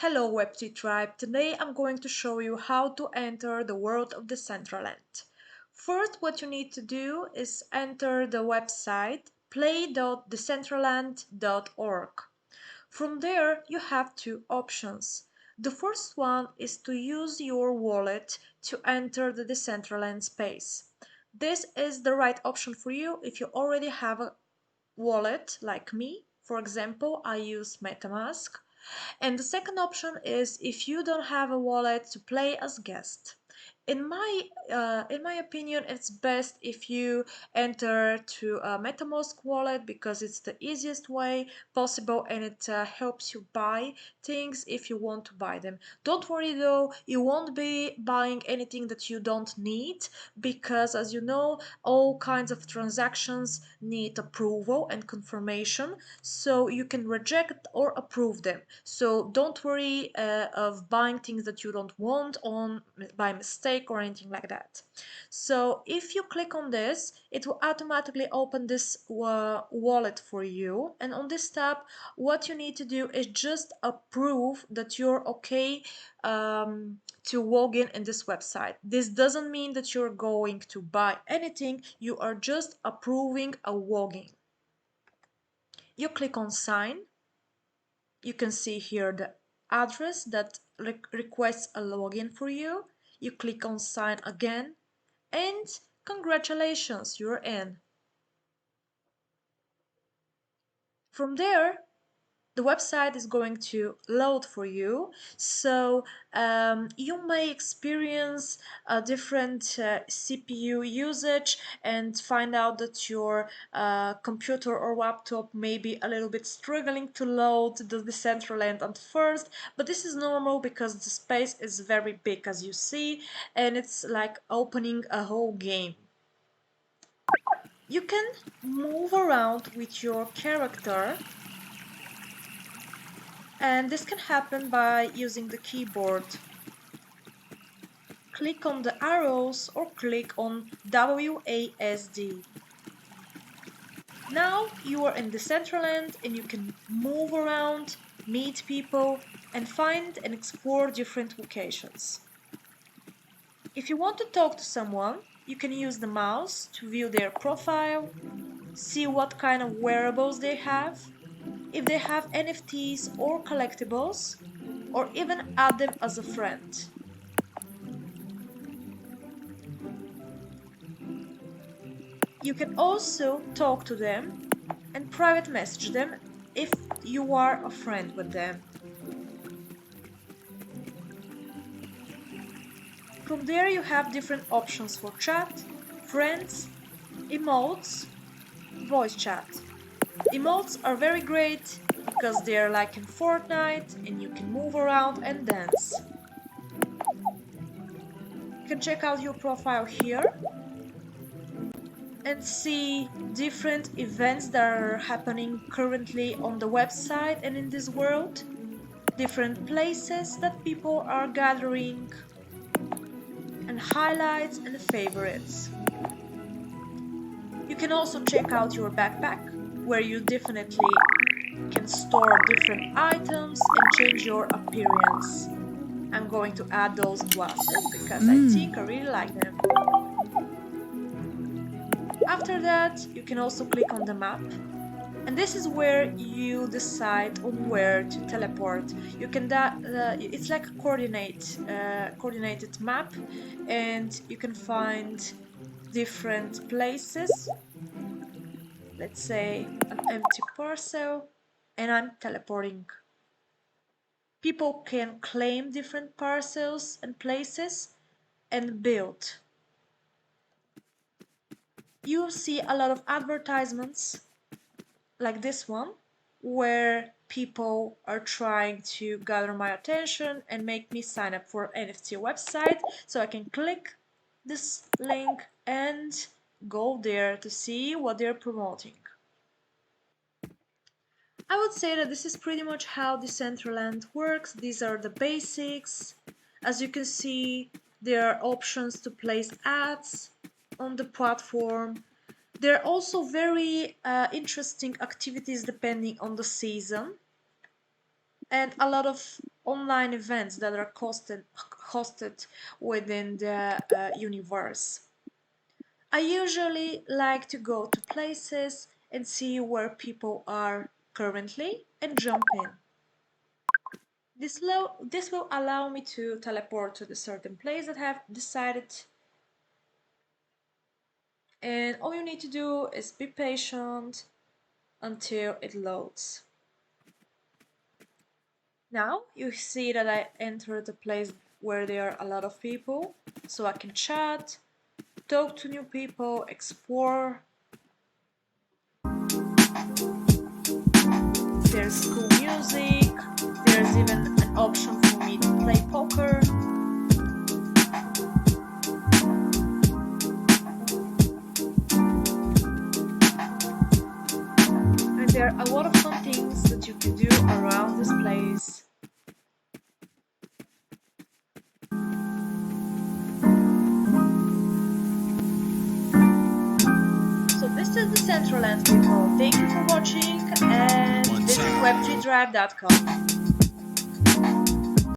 Hello Web3 tribe, today I'm going to show you how to enter the world of Decentraland. First, what you need to do is enter the website play.decentraland.org. From there, you have two options. The first one is to use your wallet to enter the Decentraland space. This is the right option for you if you already have a wallet like me. For example, I use MetaMask. And the second option is if you don't have a wallet to play as guest. In my opinion, it's best if you enter to a MetaMask wallet because it's the easiest way possible and it helps you buy things if you want to buy them. Don't worry though, you won't be buying anything that you don't need because, as you know, all kinds of transactions need approval and confirmation, so you can reject or approve them. So don't worry of buying things that you don't want on by mistake or anything like that. So if you click on this, it will automatically open this wallet for you, and on this tab what you need to do is just approve that you're okay to log in this website. This doesn't mean that you're going to buy anything, you are just approving a login. You click on sign. You can see here the address that requests a login for you. You click on sign again, and congratulations, you're in. From there, the website is going to load for you, so you may experience a different CPU usage and find out that your computer or laptop may be a little bit struggling to load the Decentraland at first, but this is normal because the space is very big, as you see, and it's like opening a whole game. You can move around with your character, and this can happen by using the keyboard. Click on the arrows or click on WASD. Now you are in Decentraland and you can move around, meet people, and find and explore different locations. If you want to talk to someone, you can use the mouse to view their profile, see what kind of wearables they have, if they have NFTs or collectibles, or even add them as a friend. You can also talk to them and private message them if you are a friend with them. From there you have different options for chat, friends, emotes, voice chat. Emotes are very great because they are like in Fortnite and you can move around and dance. You can check out your profile here and see different events that are happening currently on the website and in this world, different places that people are gathering, and highlights and favorites. You can also check out your backpack, where you definitely can store different items and change your appearance. I'm going to add those glasses because I think I really like them. After that, you can also click on the map, and this is where you decide on where to teleport. You can it's like a coordinated map, and you can find different places. Let's say an empty parcel, and I'm teleporting. People can claim different parcels and places and build. You'll see a lot of advertisements like this one, where people are trying to gather my attention and make me sign up for an NFT website. So I can click this link and go there to see what they're promoting. I would say that this is pretty much how Decentraland works. These are the basics. As you can see, there are options to place ads on the platform. There are also very interesting activities depending on the season. and a lot of online events that are hosted within the universe. I usually like to go to places and see where people are currently and jump in. This will allow me to teleport to the certain place that I have decided, and all you need to do is be patient until it loads. Now you see that I entered a place where there are a lot of people, so I can chat, talk to new people, explore. There's cool music, there's even an option for me to play poker. And there are a lot of fun things that you can do around this place. So this is Decentraland, people. Thank you for watching and visit web3drive.com.